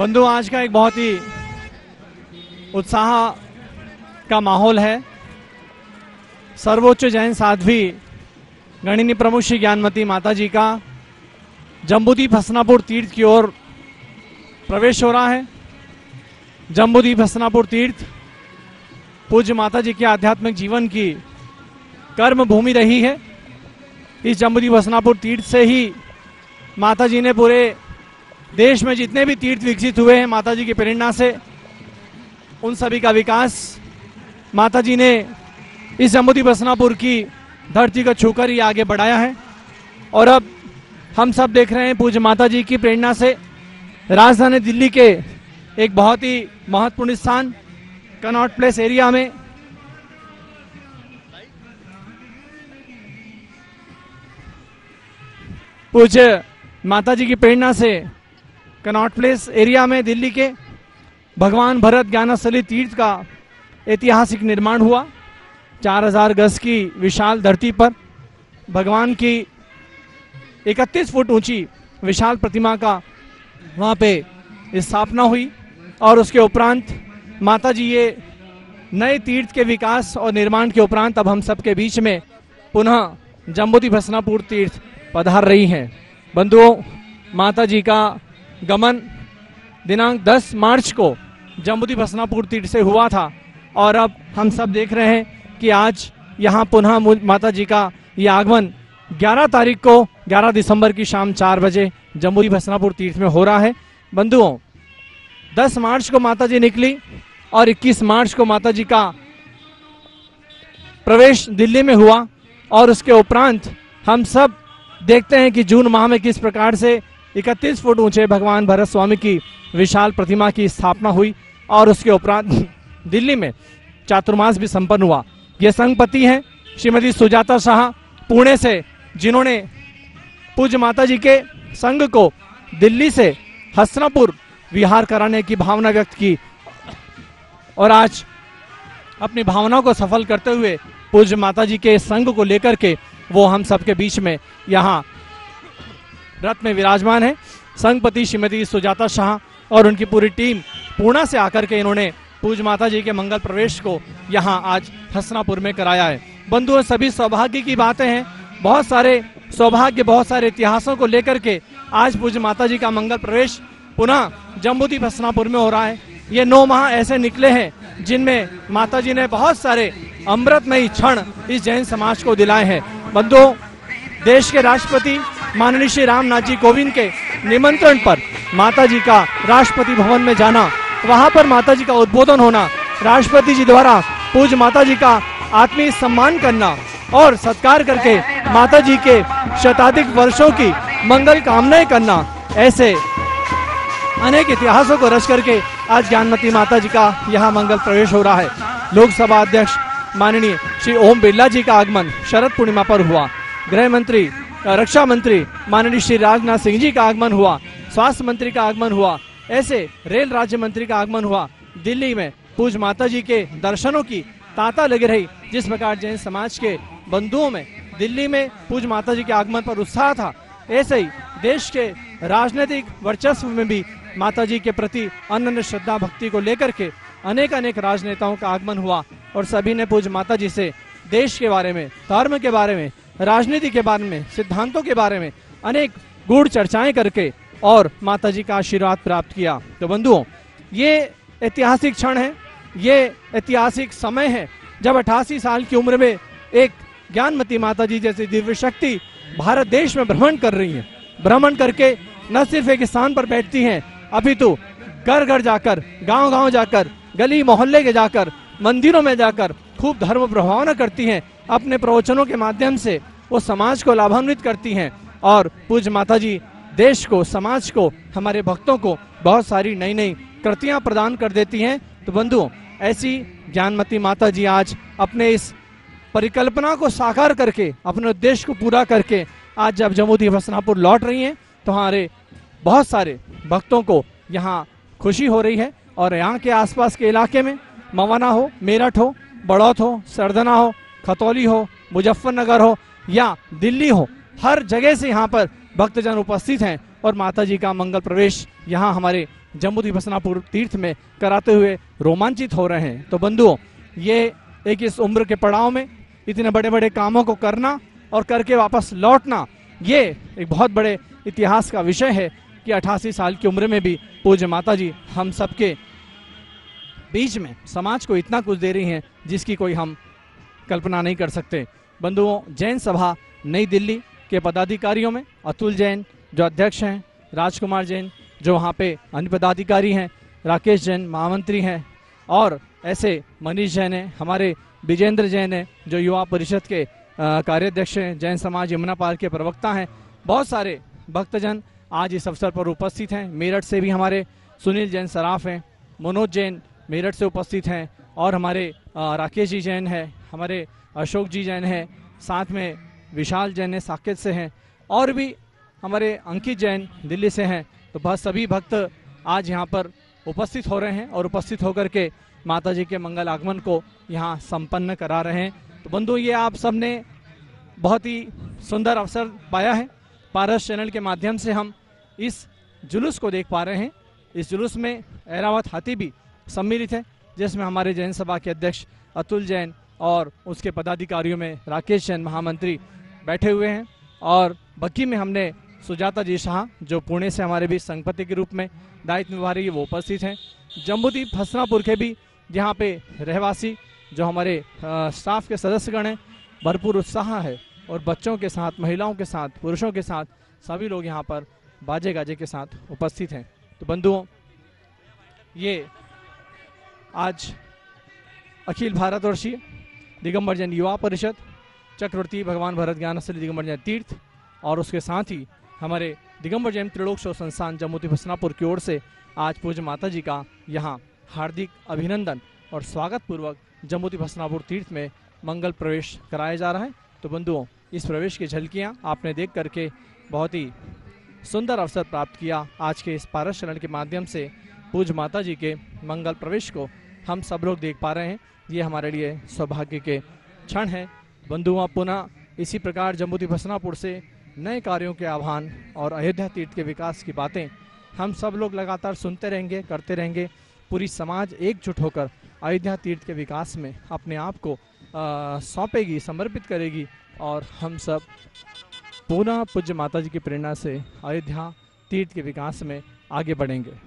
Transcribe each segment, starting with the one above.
बंधु, आज का एक बहुत ही उत्साह का माहौल है। सर्वोच्च जैन साध्वी गणिनी प्रमुख श्री ज्ञानमती माता जी का जम्बूद्वीप हसनापुर तीर्थ की ओर प्रवेश हो रहा है। जम्बूद्वीप हसनापुर तीर्थ पूज्य माता जी के आध्यात्मिक जीवन की कर्म भूमि रही है। इस जम्बूद्वीप हसनापुर तीर्थ से ही माता जी ने पूरे देश में जितने भी तीर्थ विकसित हुए हैं, माता जी की प्रेरणा से उन सभी का विकास माता जी ने इस जम्बूद्वीप हसनापुर की धरती को छूकर ही आगे बढ़ाया है। और अब हम सब देख रहे हैं पूज्य माता जी की प्रेरणा से राजधानी दिल्ली के एक बहुत ही महत्वपूर्ण स्थान कनॉट प्लेस एरिया में पूज्य माता जी की प्रेरणा से कनॉट प्लेस एरिया में दिल्ली के भगवान भरत ज्ञानस्थली तीर्थ का ऐतिहासिक निर्माण हुआ। 4000 गज की विशाल धरती पर भगवान की 31 फुट ऊंची विशाल प्रतिमा का वहाँ पे स्थापना हुई। और उसके उपरांत माता जी ये नए तीर्थ के विकास और निर्माण के उपरांत अब हम सबके बीच में पुनः जम्बूद्वीप हसनापुर तीर्थ पधार रही हैं। बंधुओं, माता जी का गमन दिनांक 10 मार्च को जम्बूद्वीप हसनापुर तीर्थ से हुआ था और अब हम सब देख रहे हैं कि आज यहाँ पुनः माता जी का ये आगमन 11 तारीख को 11 दिसंबर की शाम 4 बजे जम्बूद्वीप हसनापुर तीर्थ में हो रहा है। बंधुओं, 10 मार्च को माता जी निकली और 21 मार्च को माता जी का प्रवेश दिल्ली में हुआ और उसके उपरांत हम सब देखते हैं कि जून माह में किस प्रकार से 31 फुट ऊंचे भगवान भरत स्वामी की विशाल प्रतिमा की स्थापना हुई और उसके उपरांत दिल्ली में चातुर्मास भी संपन्न हुआ। ये संघपति हैं श्रीमती सुजाता शाह पुणे से, जिन्होंने पूज्य माता जी के संघ को दिल्ली से हसनापुर विहार कराने की भावना व्यक्त की और आज अपनी भावनाओं को सफल करते हुए पूज्य माता जी के संघ को लेकर के वो हम सबके बीच में यहाँ रथ में विराजमान है। संघपति श्रीमती सुजाता शाह और उनकी पूरी टीम पूर्णा से आकर के इन्होंने पूज्य माता जी के मंगल प्रवेश को यहाँ आज हसनापुर में कराया है। बंधुओं, सभी सौभाग्य की बातें हैं, बहुत सारे सौभाग्य, बहुत सारे इतिहासों को लेकर के आज पूज्य माता जी का मंगल प्रवेश पुनः जम्बूद्वीप हसनापुर में हो रहा है। ये 9 माह ऐसे निकले हैं जिनमें माता जी ने बहुत सारे अमृतमयी क्षण इस जैन समाज को दिलाए हैं। बंधुओं, देश के राष्ट्रपति माननीय श्री रामनाथ जी कोविंद के निमंत्रण पर माता जी का राष्ट्रपति भवन में जाना, वहां पर माता जी का उद्बोधन होना, राष्ट्रपति जी द्वारा पूज्य माता जी का आत्मीय सम्मान करना और सत्कार करके माता जी के शताधिक वर्षों की मंगल कामनाएं करना, ऐसे अनेक इतिहासों को रच करके आज ज्ञानमती माता जी का यहाँ मंगल प्रवेश हो रहा है। लोकसभा अध्यक्ष माननीय श्री ओम बिरला जी का आगमन शरद पूर्णिमा पर हुआ। गृह मंत्री, रक्षा मंत्री माननीय श्री राजनाथ सिंह जी का आगमन हुआ। स्वास्थ्य मंत्री का आगमन हुआ। ऐसे रेल राज्य मंत्री का आगमन हुआ। दिल्ली में पूज्य माता जी के दर्शनों की तांता लगी रही। जिस प्रकार जैन समाज के बंधुओं में दिल्ली में पूज्य माता जी के आगमन पर उत्साह था, ऐसे ही देश के राजनीतिक वर्चस्व में भी माता जी के प्रति अनन्य श्रद्धा भक्ति को लेकर के अनेक राजनेताओं का आगमन हुआ और सभी ने पूज्य माता जी से देश के बारे में, धर्म के बारे में, राजनीति के बारे में, सिद्धांतों के बारे में अनेक गूढ़ चर्चाएं करके और माता जी का आशीर्वाद प्राप्त किया। तो बंधुओं, ये ऐतिहासिक क्षण है, ये ऐतिहासिक समय है जब 88 साल की उम्र में एक ज्ञानमती माता जी जैसी दिव्य शक्ति भारत देश में भ्रमण कर रही है। भ्रमण करके न सिर्फ एक स्थान पर बैठती हैं, अपितु घर घर जाकर, गांव गांव जाकर, गली मोहल्ले के जाकर, मंदिरों में जाकर खूब धर्म प्रभावना करती हैं। अपने प्रवचनों के माध्यम से वो समाज को लाभान्वित करती हैं और पूज्य माता जी देश को, समाज को, हमारे भक्तों को बहुत सारी नई कृतियां प्रदान कर देती हैं। तो बंधुओं, ऐसी ज्ञानमती माता जी आज अपने इस परिकल्पना को साकार करके, अपने उद्देश्य को पूरा करके आज जब जम्बूद्वीप हसनापुर लौट रही हैं तो हमारे बहुत सारे भक्तों को यहाँ खुशी हो रही है। और यहाँ के आसपास के इलाके में मवाना हो, मेरठ हो, बड़ौत हो, सरदना हो, खतौली हो, मुजफ्फरनगर हो या दिल्ली हो, हर जगह से यहाँ पर भक्तजन उपस्थित हैं और माता जी का मंगल प्रवेश यहाँ हमारे जम्बूद्वीप हसनापुर तीर्थ में कराते हुए रोमांचित हो रहे हैं। तो बंधुओं, ये एक इस उम्र के पड़ाव में इतने बड़े बड़े कामों को करना और करके वापस लौटना, ये एक बहुत बड़े इतिहास का विषय है कि 88 साल की उम्र में भी पूज्य माता जी हम सबके बीच में समाज को इतना कुछ दे रही हैं जिसकी कोई हम कल्पना नहीं कर सकते। बंधुओं, जैन सभा नई दिल्ली के पदाधिकारियों में अतुल जैन जो अध्यक्ष हैं, राजकुमार जैन जो वहाँ पे अन्य पदाधिकारी हैं, राकेश जैन महामंत्री हैं, और ऐसे मनीष जैन हैं, हमारे विजेंद्र जैन हैं जो युवा परिषद के कार्याध्यक्ष हैं, जैन समाज यमुना पार के प्रवक्ता हैं। बहुत सारे भक्तजन आज इस अवसर पर उपस्थित हैं। मेरठ से भी हमारे सुनील जैन सराफ हैं, मनोज जैन मेरठ से उपस्थित हैं, और हमारे राकेश जी जैन हैं, हमारे अशोक जी जैन हैं, साथ में विशाल जैन है साकेत से हैं, और भी हमारे अंकित जैन दिल्ली से हैं। तो बस सभी भक्त आज यहाँ पर उपस्थित हो रहे हैं और उपस्थित होकर के माता जी के मंगल आगमन को यहाँ संपन्न करा रहे हैं। तो बंधु, ये आप सबने बहुत ही सुंदर अवसर पाया है। पारस चैनल के माध्यम से हम इस जुलूस को देख पा रहे हैं। इस जुलूस में ऐरावत हाथी भी सम्मिलित है, जिसमें हमारे जैन सभा के अध्यक्ष अतुल जैन और उसके पदाधिकारियों में राकेश जैन महामंत्री बैठे हुए हैं, और बग्गी में हमने सुजाता जी शाह जो पुणे से हमारे बीच संघपति के रूप में दायित्व निभा रही है वो उपस्थित हैं। जम्बूद्वीप हसनापुर के भी यहाँ पे रहवासी जो हमारे स्टाफ के सदस्यगण हैं, भरपूर उत्साह है, और बच्चों के साथ, महिलाओं के साथ, पुरुषों के साथ सभी लोग यहाँ पर बाजे गाजे के साथ उपस्थित हैं। तो बंधुओं, ये आज अखिल भारतवर्षीय दिगंबर जैन युवा परिषद चक्रवर्ती भगवान भरत ज्ञानस्थली दिगंबर जैन तीर्थ और उसके साथ ही हमारे दिगंबर जैन त्रिलोक शोक संस्थान जम्बूद्वीप हसनापुर की ओर से आज पूज्य माता जी का यहाँ हार्दिक अभिनंदन और स्वागत पूर्वक जम्बूद्वीप हसनापुर तीर्थ में मंगल प्रवेश कराया जा रहा है। तो बंधुओं, इस प्रवेश की झलकियाँ आपने देख करके बहुत ही सुंदर अवसर प्राप्त किया। आज के इस पारस चरण के माध्यम से पूज्य माता जी के मंगल प्रवेश को हम सब लोग देख पा रहे हैं। ये हमारे लिए सौभाग्य के क्षण है। बंधुओं, पुनः इसी प्रकार जम्बूद्वीप हसनापुर से नए कार्यों के आह्वान और अयोध्या तीर्थ के विकास की बातें हम सब लोग लगातार सुनते रहेंगे, करते रहेंगे। पूरी समाज एकजुट होकर अयोध्या तीर्थ के विकास में अपने आप को सौंपेगी, समर्पित करेगी, और हम सब पुनः पूज्य माता जी की प्रेरणा से अयोध्या तीर्थ के विकास में आगे बढ़ेंगे।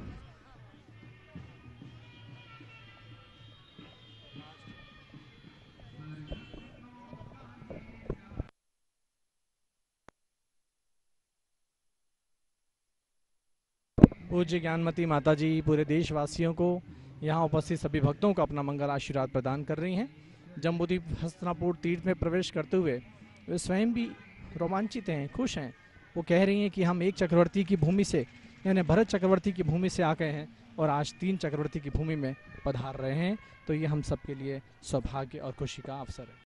पूज्य ज्ञानमती माता जी पूरे देशवासियों को, यहाँ उपस्थित सभी भक्तों को अपना मंगल आशीर्वाद प्रदान कर रही हैं। जम्बूद्वीप हसनापुर तीर्थ में प्रवेश करते हुए वे स्वयं भी रोमांचित हैं, खुश हैं। वो कह रही हैं कि हम एक चक्रवर्ती की भूमि से, यानी भरत चक्रवर्ती की भूमि से आ गए हैं और आज 3 चक्रवर्ती की भूमि में पधार रहे हैं। तो ये हम सब के लिए सौभाग्य और खुशी का अवसर है।